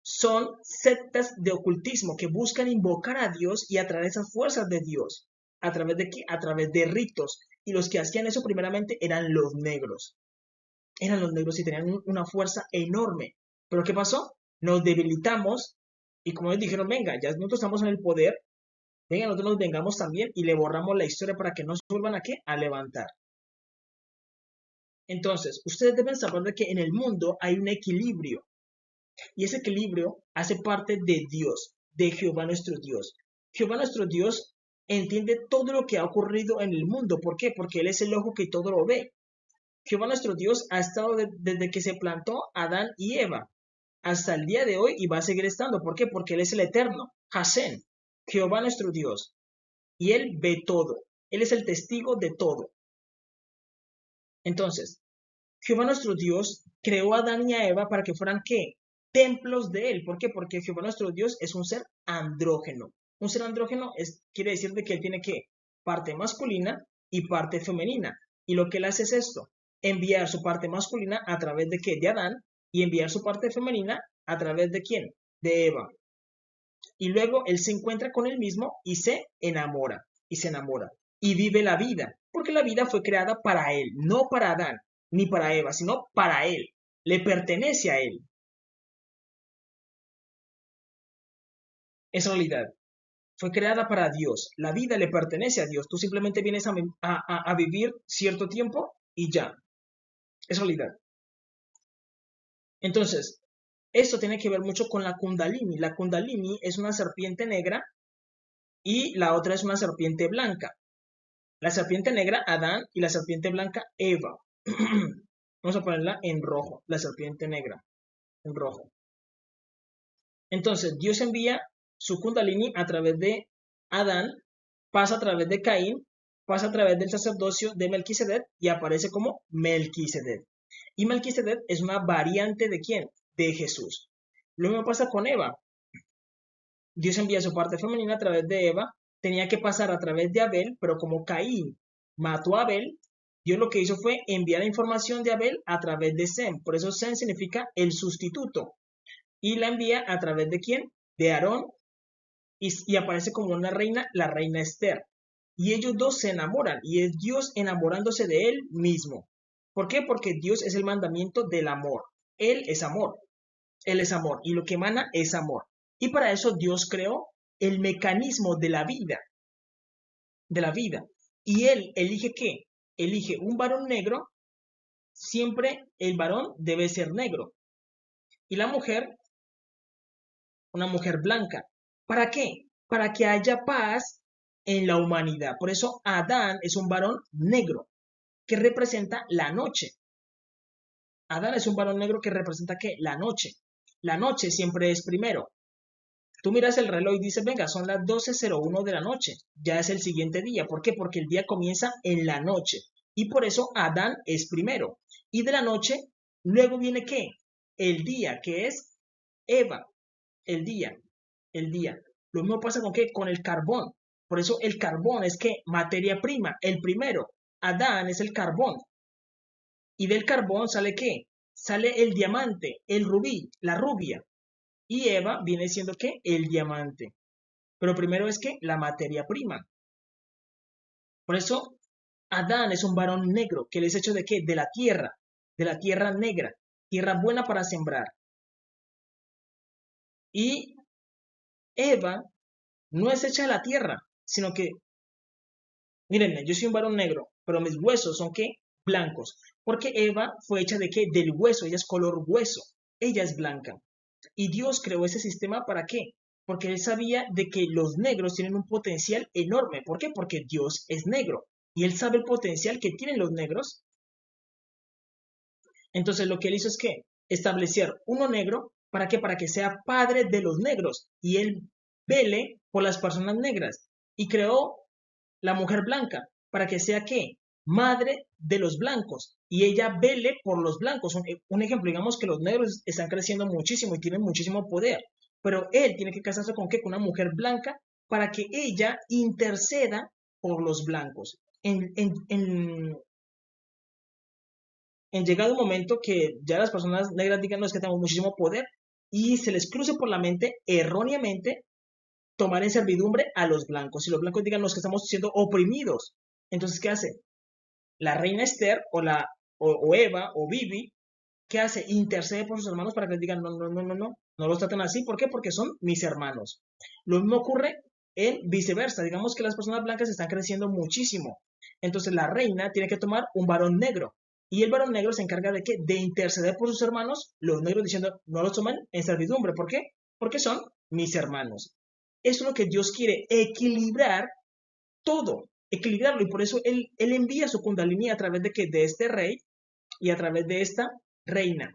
Son sectas de ocultismo que buscan invocar a Dios y atraer esas fuerzas de Dios. ¿A través de qué? A través de ritos. Y los que hacían eso primeramente eran los negros. Eran los negros y tenían una fuerza enorme. Pero ¿qué pasó? Nos debilitamos y como ellos dijeron, venga, ya nosotros estamos en el poder, venga, nosotros nos vengamos también y le borramos la historia para que no se vuelvan a qué? A levantar. Entonces, ustedes deben saber de que en el mundo hay un equilibrio y ese equilibrio hace parte de Dios, de Jehová nuestro Dios. Jehová nuestro Dios entiende todo lo que ha ocurrido en el mundo. ¿Por qué? Porque Él es el ojo que todo lo ve. Jehová nuestro Dios ha estado desde que se plantó Adán y Eva hasta el día de hoy y va a seguir estando. ¿Por qué? Porque Él es el eterno, Hashem, Jehová nuestro Dios. Y Él ve todo. Él es el testigo de todo. Entonces, Jehová nuestro Dios creó a Adán y a Eva para que fueran ¿qué? Templos de Él. ¿Por qué? Porque Jehová nuestro Dios es un ser andrógeno. Un ser andrógeno quiere decir de que Él tiene ¿qué? Parte masculina y parte femenina. Y lo que Él hace es esto, enviar su parte masculina a través de ¿qué? De Adán y enviar su parte femenina a través de ¿quién? De Eva. Y luego Él se encuentra con Él mismo y se enamora. Y se enamora. Y vive la vida. Porque la vida fue creada para Él, no para Adán ni para Eva, sino para Él. Le pertenece a Él. Es realidad. Fue creada para Dios. La vida le pertenece a Dios. Tú simplemente vienes a vivir cierto tiempo y ya. Es realidad. Entonces, esto tiene que ver mucho con la Kundalini. La Kundalini es una serpiente negra y la otra es una serpiente blanca. La serpiente negra, Adán, y la serpiente blanca, Eva. Vamos a ponerla en rojo, la serpiente negra, en rojo. Entonces, Dios envía su Kundalini a través de Adán, pasa a través de Caín, pasa a través del sacerdocio de Melquisedec y aparece como Melquisedec. Y Melquisedec es una variante de ¿quién? De Jesús. Lo mismo pasa con Eva. Dios envía su parte femenina a través de Eva, tenía que pasar a través de Abel, pero como Caín mató a Abel, Dios lo que hizo fue enviar la información de Abel a través de Sem. Por eso Sem significa el sustituto. Y la envía a través de ¿quién? De Aarón. Y aparece como una reina, la reina Esther. Y ellos dos se enamoran. Y es Dios enamorándose de él mismo. ¿Por qué? Porque Dios es el mandamiento del amor. Él es amor. Él es amor. Y lo que emana es amor. Y para eso Dios creó el mecanismo de la vida. De la vida. Y él elige ¿qué? Elige un varón negro. Siempre el varón debe ser negro. Y la mujer, una mujer blanca. ¿Para qué? Para que haya paz en la humanidad. Por eso Adán es un varón negro que representa la noche. Adán es un varón negro que representa ¿qué? La noche. La noche siempre es primero. Tú miras el reloj y dices, venga, son las 12:01 de la noche. Ya es el siguiente día. ¿Por qué? Porque el día comienza en la noche. Y por eso Adán es primero. Y de la noche, luego viene ¿qué? El día, que es Eva. El día. El día. Lo mismo pasa con ¿qué? Con el carbón. Por eso el carbón es ¿qué? Materia prima. El primero. Adán es el carbón. Y del carbón sale ¿qué? Sale el diamante, el rubí, la rubia. Y Eva viene siendo ¿qué? El diamante. Pero primero es que la materia prima. Por eso Adán es un varón negro, que le es hecho de qué? De la tierra negra, tierra buena para sembrar. Y Eva no es hecha de la tierra, sino que, mírenme, yo soy un varón negro, pero mis huesos son ¿qué? Blancos. Porque Eva fue hecha de qué? Del hueso, ella es color hueso, ella es blanca. Y Dios creó ese sistema ¿para qué? Porque Él sabía de que los negros tienen un potencial enorme. ¿Por qué? Porque Dios es negro. Y Él sabe el potencial que tienen los negros. Entonces lo que Él hizo es que establecer uno negro, ¿para qué? Para que sea padre de los negros. Y Él vele por las personas negras y creó la mujer blanca para que sea ¿qué? Madre de los blancos y ella vele por los blancos. Un ejemplo, digamos que los negros están creciendo muchísimo y tienen muchísimo poder, pero él tiene que casarse con ¿qué? Con una mujer blanca para que ella interceda por los blancos. En llegado un momento que ya las personas negras digan, no, es que tenemos muchísimo poder y se les cruce por la mente erróneamente tomar en servidumbre a los blancos. Y los blancos digan, no, es que estamos siendo oprimidos. Entonces, ¿qué hace? La reina Esther o Eva o Bibi, ¿qué hace? Intercede por sus hermanos para que les digan, no, no, no, no, no, no los traten así. ¿Por qué? Porque son mis hermanos. Lo mismo ocurre en viceversa. Digamos que las personas blancas están creciendo muchísimo. Entonces la reina tiene que tomar un varón negro. Y el varón negro se encarga de qué? De interceder por sus hermanos, los negros diciendo, no los tomen en servidumbre. ¿Por qué? Porque son mis hermanos. Eso es lo que Dios quiere, equilibrar todo, equilibrarlo. Y por eso él envía su Kundalini a través de este rey y a través de esta reina.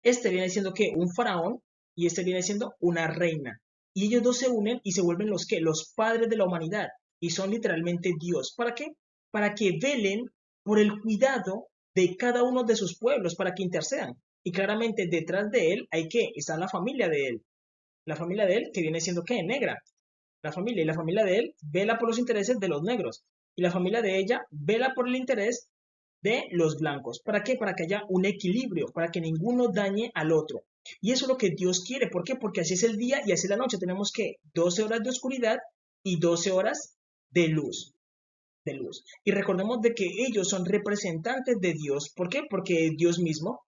Este viene siendo ¿qué? Un faraón y este viene siendo una reina. Y ellos dos se unen y se vuelven los ¿qué? Los padres de la humanidad. Y son literalmente Dios. ¿Para qué? Para que velen por el cuidado de cada uno de sus pueblos, para que intercedan. Y claramente detrás de él hay ¿qué? Está la familia de él. La familia de él que viene siendo ¿qué? Negra. La familia. Y la familia de él vela por los intereses de los negros. Y la familia de ella vela por el interés de los blancos. ¿Para qué? Para que haya un equilibrio, para que ninguno dañe al otro. Y eso es lo que Dios quiere. ¿Por qué? Porque así es el día y así es la noche. Tenemos que 12 horas de oscuridad y 12 horas de luz. De luz. Y recordemos de que ellos son representantes de Dios. ¿Por qué? Porque Dios mismo,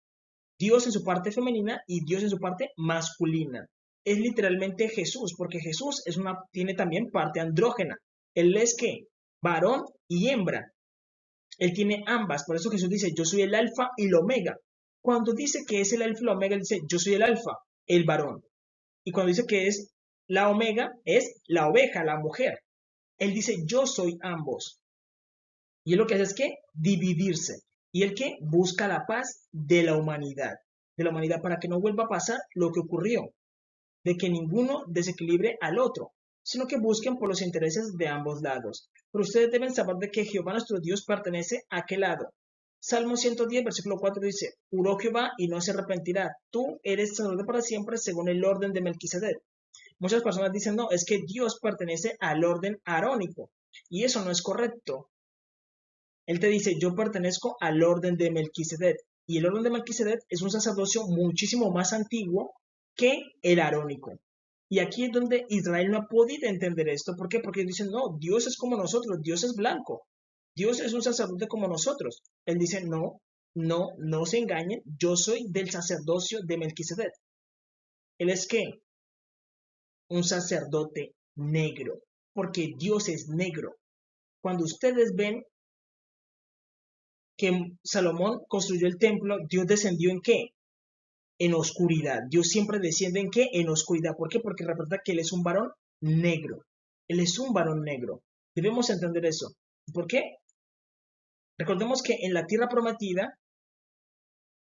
Dios en su parte femenina y Dios en su parte masculina. Es literalmente Jesús, porque Jesús tiene también parte andrógena. Él es que varón y hembra. Él tiene ambas, por eso Jesús dice, yo soy el alfa y el omega. Cuando dice que es el alfa y el omega, él dice, yo soy el alfa, el varón. Y cuando dice que es la omega, es la oveja, la mujer. Él dice, yo soy ambos. Y él lo que hace es que dividirse. Y él que busca la paz de la humanidad para que no vuelva a pasar lo que ocurrió, de que ninguno desequilibre al otro, sino que busquen por los intereses de ambos lados. Pero ustedes deben saber de que Jehová nuestro Dios pertenece a qué lado. Salmo 110, versículo 4 dice, juró Jehová y no se arrepentirá. Tú eres sacerdote para siempre según el orden de Melquisedec. Muchas personas dicen, no, es que Dios pertenece al orden arónico. Y eso no es correcto. Él te dice, yo pertenezco al orden de Melquisedec. Y el orden de Melquisedec es un sacerdocio muchísimo más antiguo que el arónico. Y aquí es donde Israel no ha podido entender esto. ¿Por qué? Porque dicen, no, Dios es como nosotros, Dios es blanco. Dios es un sacerdote como nosotros. Él dice, no, no, no se engañen, yo soy del sacerdocio de Melquisedec. Él es ¿qué? Un sacerdote negro, porque Dios es negro. Cuando ustedes ven que Salomón construyó el templo, Dios descendió ¿en qué? En oscuridad. Dios siempre desciende ¿en qué? En oscuridad. ¿Por qué? Porque representa que Él es un varón negro. Él es un varón negro. Debemos entender eso. ¿Por qué? Recordemos que en la tierra prometida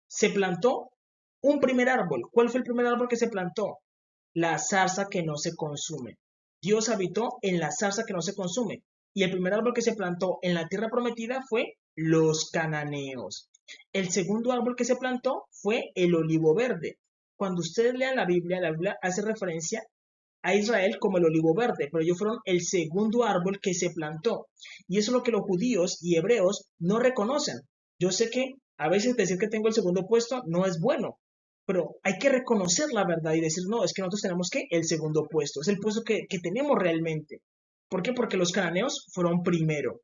se plantó un primer árbol. ¿Cuál fue el primer árbol que se plantó? La zarza que no se consume. Dios habitó en la zarza que no se consume. Y el primer árbol que se plantó en la tierra prometida fue los cananeos. El segundo árbol que se plantó fue el olivo verde. Cuando ustedes lean la Biblia hace referencia a Israel como el olivo verde, pero ellos fueron el segundo árbol que se plantó. Y eso es lo que los judíos y hebreos no reconocen. Yo sé que a veces decir que tengo el segundo puesto no es bueno, pero hay que reconocer la verdad y decir, no, es que nosotros tenemos que el segundo puesto, es el puesto que tenemos realmente. ¿Por qué? Porque los cananeos fueron primero.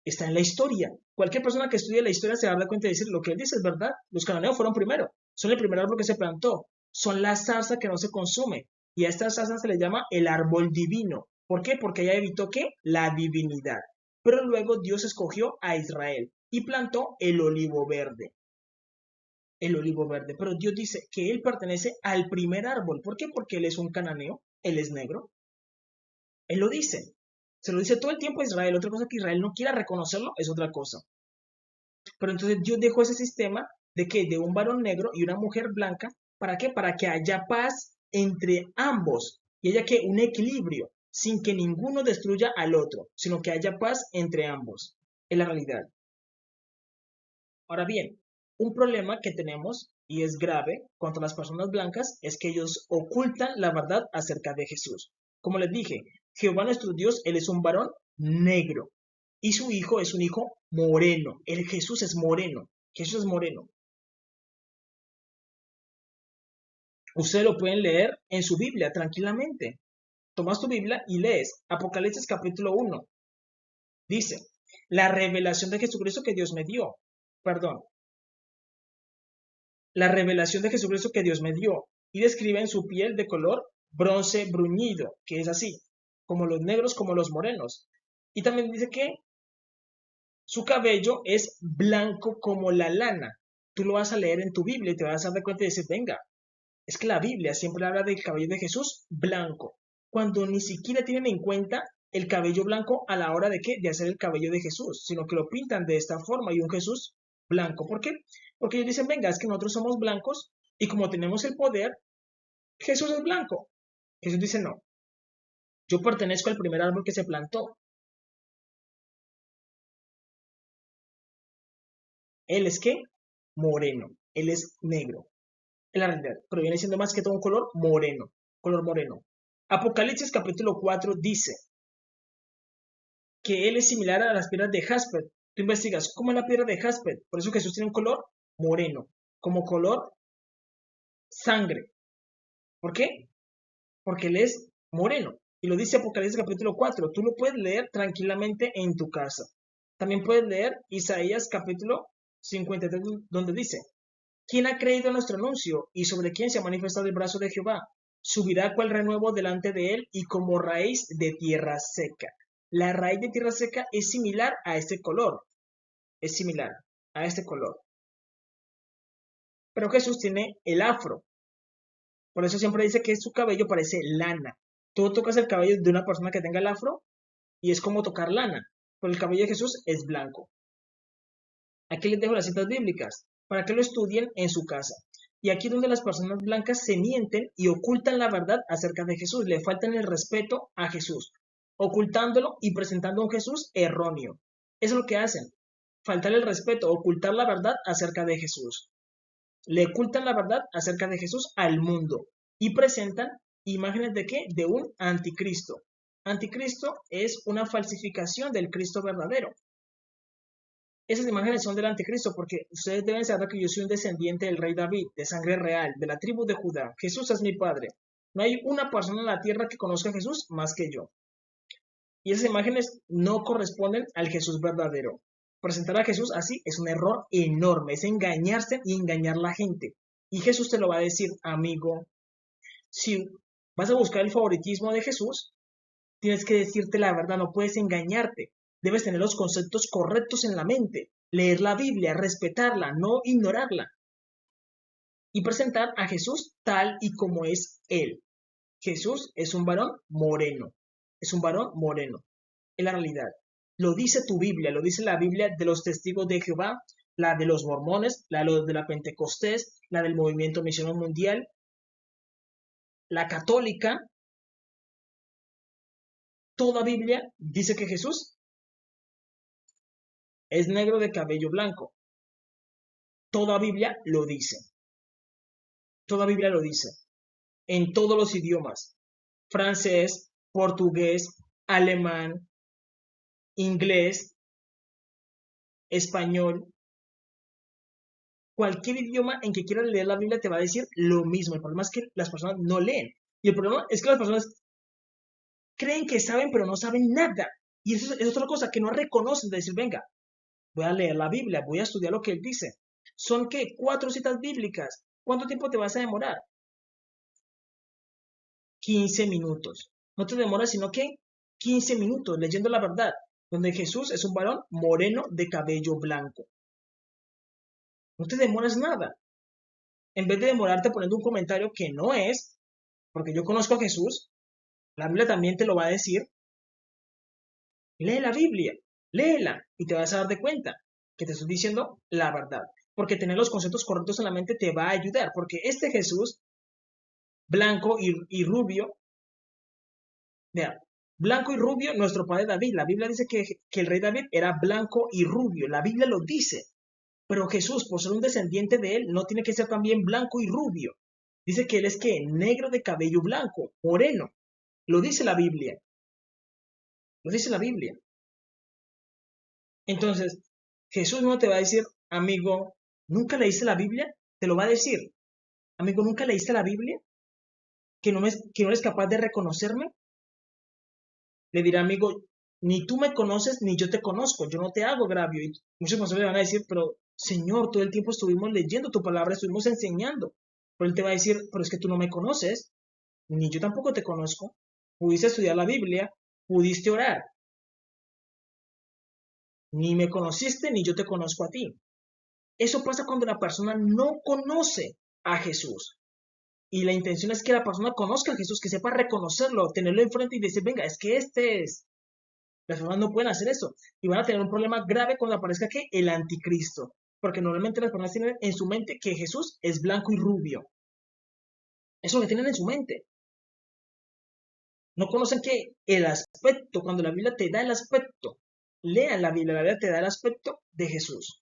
Está en la historia. Cualquier persona que estudie la historia se va a dar cuenta de decir, lo que él dice es verdad, los cananeos fueron primero, son el primer árbol que se plantó, son la zarza que no se consume, y a esta zarza se le llama el árbol divino. ¿Por qué? Porque ella evitó ¿qué? La divinidad. Pero luego Dios escogió a Israel y plantó el olivo verde. El olivo verde. Pero Dios dice que él pertenece al primer árbol. ¿Por qué? Porque él es un cananeo, él es negro. Él lo dice. Se lo dice todo el tiempo a Israel. Otra cosa que Israel no quiera reconocerlo es otra cosa. Pero entonces Dios dejó ese sistema de que de un varón negro y una mujer blanca. ¿Para qué? Para que haya paz entre ambos y haya que un equilibrio sin que ninguno destruya al otro, sino que haya paz entre ambos. Es la realidad. Ahora bien, un problema que tenemos y es grave contra las personas blancas es que ellos ocultan la verdad acerca de Jesús. Como les dije, Jehová nuestro Dios, Él es un varón negro y su hijo es un hijo moreno. El Jesús es moreno. Jesús es moreno. Ustedes lo pueden leer en su Biblia tranquilamente. Tomas tu Biblia y lees Apocalipsis capítulo 1. Dice, la revelación de Jesucristo que Dios me dio. Perdón, la revelación de Jesucristo que Dios me dio, y describe en su piel de color bronce bruñido, que es así, como los negros, como los morenos. Y también dice que su cabello es blanco como la lana. Tú lo vas a leer en tu Biblia y te vas a dar cuenta y decir, venga, es que la Biblia siempre habla del cabello de Jesús blanco, cuando ni siquiera tienen en cuenta el cabello blanco a la hora de qué, de hacer el cabello de Jesús, sino que lo pintan de esta forma y un Jesús blanco. ¿Por qué? Porque ellos dicen, venga, es que nosotros somos blancos y como tenemos el poder, Jesús es blanco. Jesús dice, no, yo pertenezco al primer árbol que se plantó. Él es qué? Moreno. Él es negro. En la realidad, pero viene siendo más que todo un color moreno. Color moreno. Apocalipsis capítulo 4 dice que él es similar a las piedras de jasper. Tú investigas cómo es la piedra de jasper. Por eso Jesús tiene un color moreno, como color sangre. ¿Por qué? Porque él es moreno. Y lo dice Apocalipsis capítulo 4. Tú lo puedes leer tranquilamente en tu casa. También puedes leer Isaías capítulo 53, donde dice, ¿quién ha creído en nuestro anuncio y sobre quién se ha manifestado el brazo de Jehová? Subirá cual renuevo delante de él y como raíz de tierra seca. La raíz de tierra seca es similar a este color. Es similar a este color. Pero Jesús tiene el afro. Por eso siempre dice que su cabello parece lana. Tú tocas el cabello de una persona que tenga el afro y es como tocar lana. Pero el cabello de Jesús es blanco. Aquí les dejo las citas bíblicas para que lo estudien en su casa. Y aquí es donde las personas blancas se mienten y ocultan la verdad acerca de Jesús. Le faltan el respeto a Jesús, ocultándolo y presentando un Jesús erróneo. Eso es lo que hacen. Faltar el respeto, ocultar la verdad acerca de Jesús. Le ocultan la verdad acerca de Jesús al mundo y presentan imágenes de qué? De un anticristo. Anticristo es una falsificación del Cristo verdadero. Esas imágenes son del anticristo porque ustedes deben saber que yo soy un descendiente del rey David, de sangre real, de la tribu de Judá. Jesús es mi padre. No hay una persona en la tierra que conozca a Jesús más que yo. Y esas imágenes no corresponden al Jesús verdadero. Presentar a Jesús así es un error enorme, es engañarse y engañar a la gente. Y Jesús te lo va a decir, amigo. Si vas a buscar el favoritismo de Jesús, tienes que decirte la verdad, no puedes engañarte. Debes tener los conceptos correctos en la mente, leer la Biblia, respetarla, no ignorarla. Y presentar a Jesús tal y como es Él. Jesús es un varón moreno. Es un varón moreno. Es la realidad. Lo dice tu Biblia, lo dice la Biblia de los testigos de Jehová, la de los mormones, la de la Pentecostés, la del movimiento misionero mundial, la católica. Toda Biblia dice que Jesús es negro de cabello blanco. Toda Biblia lo dice. Toda Biblia lo dice. En todos los idiomas. Francés, portugués, alemán, inglés, español. Cualquier idioma en que quieras leer la Biblia te va a decir lo mismo. El problema es que las personas no leen. Y el problema es que las personas creen que saben, pero no saben nada. Y eso es otra cosa, que no reconocen de decir, venga, voy a leer la Biblia, voy a estudiar lo que él dice. ¿Son qué? 4 citas bíblicas. ¿Cuánto tiempo te vas a demorar? 15 minutos. No te demoras sino que 15 minutos leyendo la verdad, donde Jesús es un varón moreno de cabello blanco. No te demoras nada. En vez de demorarte poniendo un comentario que no es, porque yo conozco a Jesús, la Biblia también te lo va a decir, lee la Biblia, léela y te vas a dar de cuenta que te estoy diciendo la verdad. Porque tener los conceptos correctos en la mente te va a ayudar, porque este Jesús blanco y rubio. Vea, blanco y rubio, nuestro padre David. La Biblia dice que el rey David era blanco y rubio. La Biblia lo dice. Pero Jesús, por ser un descendiente de él, no tiene que ser también blanco y rubio. Dice que él es que negro de cabello blanco, moreno. Lo dice la Biblia. Lo dice la Biblia. Entonces, Jesús no te va a decir, amigo, ¿nunca leíste la Biblia? Te lo va a decir. Amigo, ¿nunca leíste la Biblia? ¿Que no eres capaz de reconocerme? Le dirá, amigo, ni tú me conoces ni yo te conozco, yo no te hago agravio. Y muchos pastores le van a decir, pero Señor, todo el tiempo estuvimos leyendo tu palabra, estuvimos enseñando. Pero él te va a decir, pero es que tú no me conoces, ni yo tampoco te conozco. Pudiste estudiar la Biblia, pudiste orar, ni me conociste ni yo te conozco a ti. Eso pasa cuando la persona no conoce a Jesús. Y la intención es que la persona conozca a Jesús, que sepa reconocerlo, tenerlo enfrente y decir, venga, es que este es. Las personas no pueden hacer eso y van a tener un problema grave cuando aparezca que el anticristo, porque normalmente las personas tienen en su mente que Jesús es blanco y rubio. Eso es lo que tienen en su mente. No conocen que el aspecto, cuando la Biblia te da el aspecto, lean la Biblia te da el aspecto de Jesús.